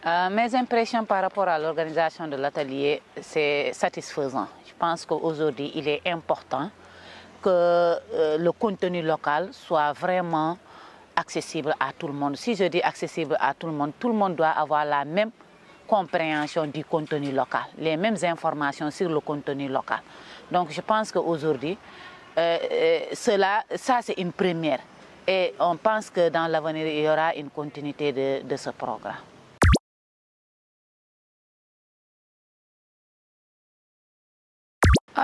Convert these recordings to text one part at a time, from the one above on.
Mes impressions par rapport à l'organisation de l'atelier, c'est satisfaisant. Je pense qu'aujourd'hui, il est important que le contenu local soit vraiment accessible à tout le monde. Si je dis accessible à tout le monde doit avoir la même compréhension du contenu local, les mêmes informations sur le contenu local. Donc je pense qu'aujourd'hui, ça c'est une première. Et on pense que dans l'avenir, il y aura une continuité de ce programme.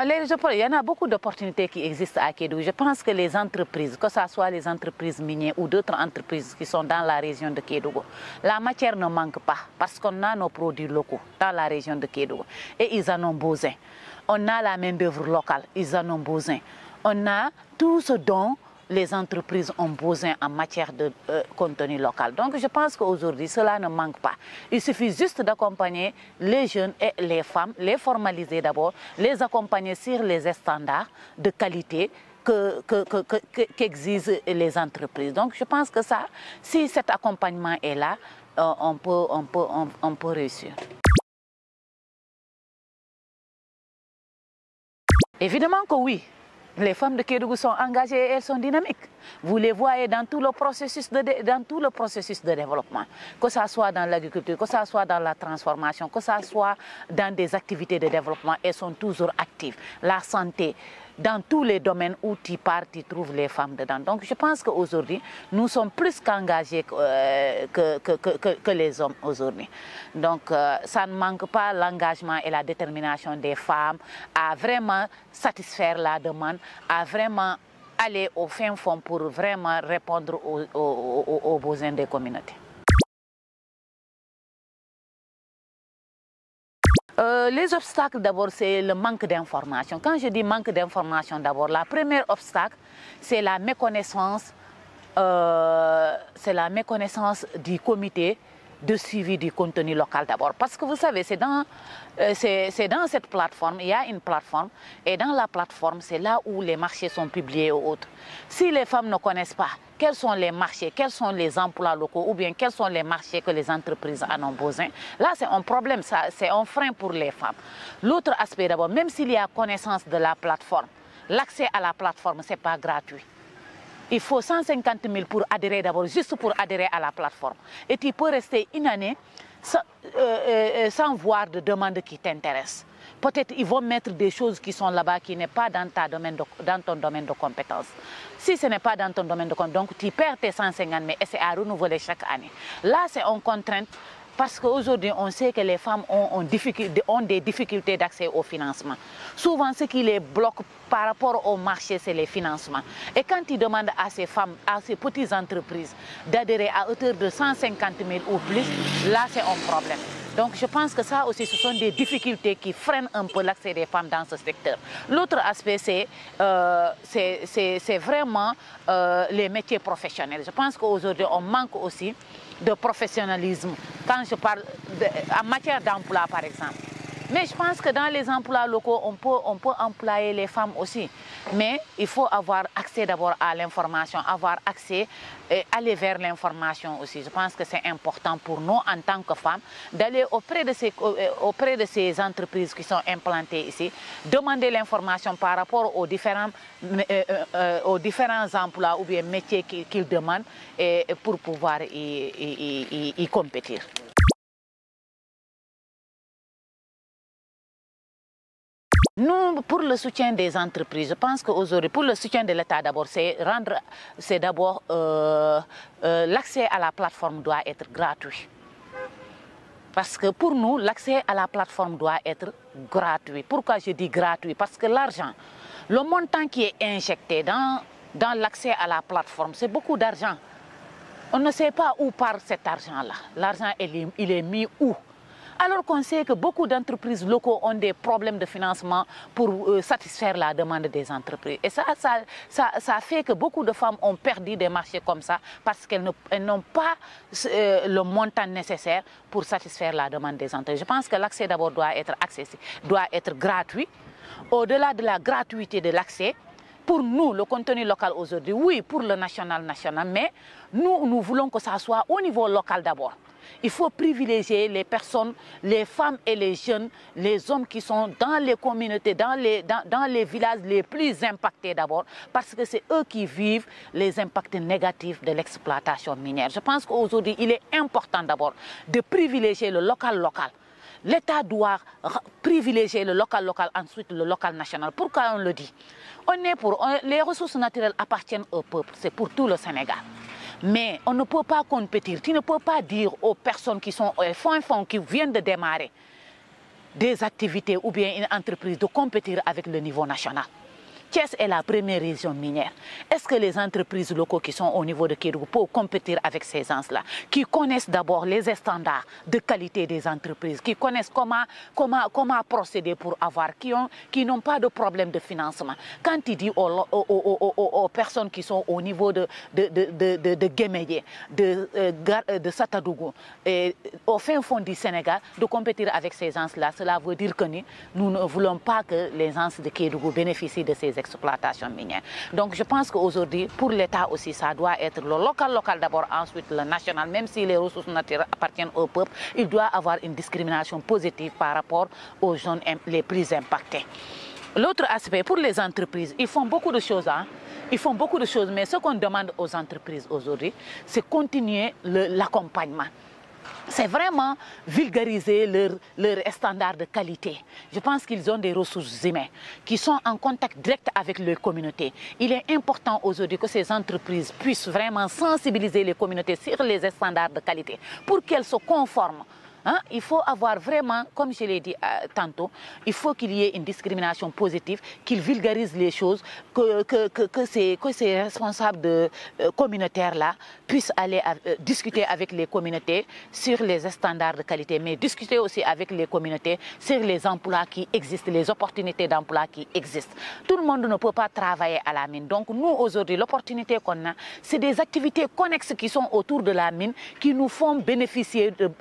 Il y en a beaucoup d'opportunités qui existent à Kédougou. Je pense que les entreprises, que ce soit les entreprises minières ou d'autres entreprises qui sont dans la région de Kédougou, la matière ne manque pas parce qu'on a nos produits locaux dans la région de Kédougou et ils en ont besoin. On a la main-d'œuvre locale, ils en ont besoin. On a tout ce dont les entreprises ont besoin en matière de contenu local. Donc je pense qu'aujourd'hui, cela ne manque pas. Il suffit juste d'accompagner les jeunes et les femmes, les formaliser d'abord, les accompagner sur les standards de qualité qu'exigent les entreprises. Donc je pense que ça, si cet accompagnement est là, on peut réussir. Évidemment que oui. Les femmes de Kédougou sont engagées et elles sont dynamiques. Vous les voyez dans tout le processus de développement, que ce soit dans l'agriculture, que ce soit dans la transformation, que ce soit dans des activités de développement, elles sont toujours actives. La santé, dans tous les domaines où tu pars, tu trouves les femmes dedans. Donc je pense qu'aujourd'hui, nous sommes plus qu'engagés que les hommes aujourd'hui. Donc ça ne manque pas l'engagement et la détermination des femmes à vraiment satisfaire la demande, à vraiment aller au fin fond pour vraiment répondre aux besoins des communautés. Les obstacles, d'abord, c'est le manque d'information. Quand je dis manque d'information, d'abord, la première obstacle, c'est la méconnaissance du comité de suivi du contenu local d'abord. Parce que vous savez, c'est dans cette plateforme, il y a une plateforme, et dans la plateforme, c'est là où les marchés sont publiés ou autres. Si les femmes ne connaissent pas quels sont les marchés, quels sont les emplois locaux, ou bien quels sont les marchés que les entreprises en ont besoin, là c'est un problème, c'est un frein pour les femmes. L'autre aspect d'abord, même s'il y a connaissance de la plateforme, l'accès à la plateforme, ce n'est pas gratuit. Il faut 150 000 pour adhérer d'abord, juste pour adhérer à la plateforme. Et tu peux rester une année sans voir de demande qui t'intéresse. Peut-être ils vont mettre des choses qui sont là-bas qui n'est pas dans ton domaine de compétence. Si ce n'est pas dans ton domaine de compétence, donc tu perds tes 150 000 et c'est à renouveler chaque année. Là, c'est une contrainte. Parce qu'aujourd'hui, on sait que les femmes ont des difficultés d'accès au financement. Souvent, ce qui les bloque par rapport au marché, c'est les financements. Et quand ils demandent à ces femmes, à ces petites entreprises, d'adhérer à hauteur de 150 000 ou plus, là, c'est un problème. Donc je pense que ça aussi, ce sont des difficultés qui freinent un peu l'accès des femmes dans ce secteur. L'autre aspect, c'est vraiment les métiers professionnels. Je pense qu'aujourd'hui, on manque aussi de professionnalisme quand je parle en matière d'emploi, par exemple. Mais je pense que dans les emplois locaux, on peut employer les femmes aussi. Mais il faut avoir accès d'abord à l'information, avoir accès et aller vers l'information aussi. Je pense que c'est important pour nous en tant que femmes d'aller auprès de ces entreprises qui sont implantées ici, demander l'information par rapport aux différents emplois ou bien métiers qu'ils demandent et pour pouvoir y compétir. Nous, pour le soutien des entreprises, je pense qu'aujourd'hui, pour le soutien de l'État d'abord, l'accès à la plateforme doit être gratuit. Parce que pour nous, l'accès à la plateforme doit être gratuit. Pourquoi je dis gratuit? Parce que l'argent, le montant qui est injecté dans l'accès à la plateforme, c'est beaucoup d'argent. On ne sait pas où part cet argent-là. L'argent, il est mis où? Alors qu'on sait que beaucoup d'entreprises locaux ont des problèmes de financement pour satisfaire la demande des entreprises. Et ça fait que beaucoup de femmes ont perdu des marchés comme ça parce qu'elles n'ont pas le montant nécessaire pour satisfaire la demande des entreprises. Je pense que l'accès d'abord doit être accessible, doit être gratuit. Au-delà de la gratuité de l'accès, pour nous, le contenu local aujourd'hui, oui, pour le national, mais nous voulons que ça soit au niveau local d'abord. Il faut privilégier les personnes, les femmes et les jeunes, les hommes qui sont dans les communautés, dans les villages les plus impactés d'abord, parce que c'est eux qui vivent les impacts négatifs de l'exploitation minière. Je pense qu'aujourd'hui, il est important d'abord de privilégier le local. L'État doit privilégier le local, ensuite le local national. Pourquoi on le dit? Les ressources naturelles appartiennent au peuple, c'est pour tout le Sénégal. Mais on ne peut pas compétir. Tu ne peux pas dire aux personnes qui sont au fond, qui viennent de démarrer des activités ou bien une entreprise de compétir avec le niveau national. Thiès est la première région minière. Est-ce que les entreprises locaux qui sont au niveau de Kédougou peuvent compétir avec ces gens-là, qui connaissent d'abord les standards de qualité des entreprises, qui connaissent comment procéder pour avoir, qui n'ont pas de problème de financement? Quand il dit aux personnes qui sont au niveau de Guémédié, de Satadougou, et au fin fond du Sénégal, de compétir avec ces gens-là, cela veut dire que nous ne voulons pas que les gens de Kédougou bénéficient de ces exploitations minières. Donc je pense qu'aujourd'hui, pour l'État aussi, ça doit être le local d'abord, ensuite le national. Même si les ressources naturelles appartiennent au peuple, il doit avoir une discrimination positive par rapport aux zones les plus impactées. L'autre aspect, pour les entreprises, ils font beaucoup de choses. Ils font beaucoup de choses, mais ce qu'on demande aux entreprises aujourd'hui, c'est continuer l'accompagnement. C'est vraiment vulgariser leurs standards de qualité. Je pense qu'ils ont des ressources humaines qui sont en contact direct avec leur communauté. Il est important aujourd'hui que ces entreprises puissent vraiment sensibiliser les communautés sur les standards de qualité pour qu'elles se conforment. Il faut avoir vraiment, comme je l'ai dit tantôt, il faut qu'il y ait une discrimination positive, qu'ils vulgarisent les choses, que ces responsables communautaires-là puissent aller discuter avec les communautés sur les standards de qualité, mais discuter aussi avec les communautés sur les emplois qui existent, les opportunités d'emploi qui existent. Tout le monde ne peut pas travailler à la mine. Donc nous, aujourd'hui, l'opportunité qu'on a, c'est des activités connexes qui sont autour de la mine, qui nous font bénéficier de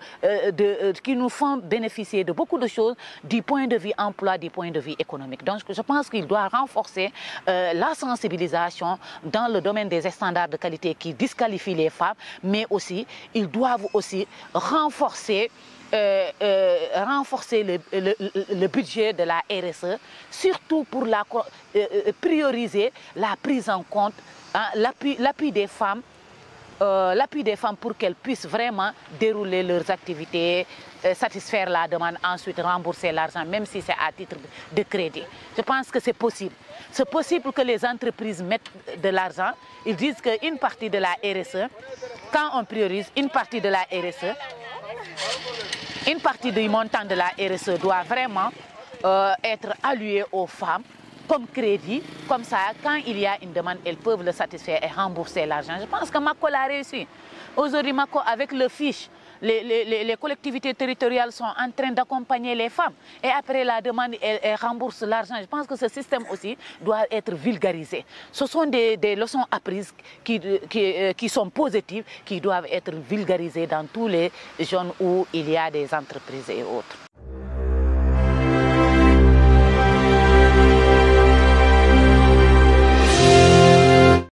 beaucoup de choses du point de vue emploi, du point de vue économique. Donc je pense qu'il doit renforcer la sensibilisation dans le domaine des standards de qualité qui disqualifient les femmes, mais aussi ils doivent aussi renforcer le budget de la RSE, surtout pour prioriser la prise en compte, l'appui des femmes. L'appui des femmes pour qu'elles puissent vraiment dérouler leurs activités, satisfaire la demande, ensuite rembourser l'argent, même si c'est à titre de crédit. Je pense que c'est possible. C'est possible que les entreprises mettent de l'argent. Ils disent qu'une partie de la RSE, quand on priorise une partie de la RSE, une partie du montant de la RSE doit vraiment être allouée aux femmes comme crédit, comme ça, quand il y a une demande, elles peuvent le satisfaire et rembourser l'argent. Je pense que Mako l'a réussi. Aujourd'hui, Mako, avec le fiche, les collectivités territoriales sont en train d'accompagner les femmes. Et après la demande, elles remboursent l'argent. Je pense que ce système aussi doit être vulgarisé. Ce sont des leçons apprises qui sont positives, qui doivent être vulgarisées dans tous les zones où il y a des entreprises et autres.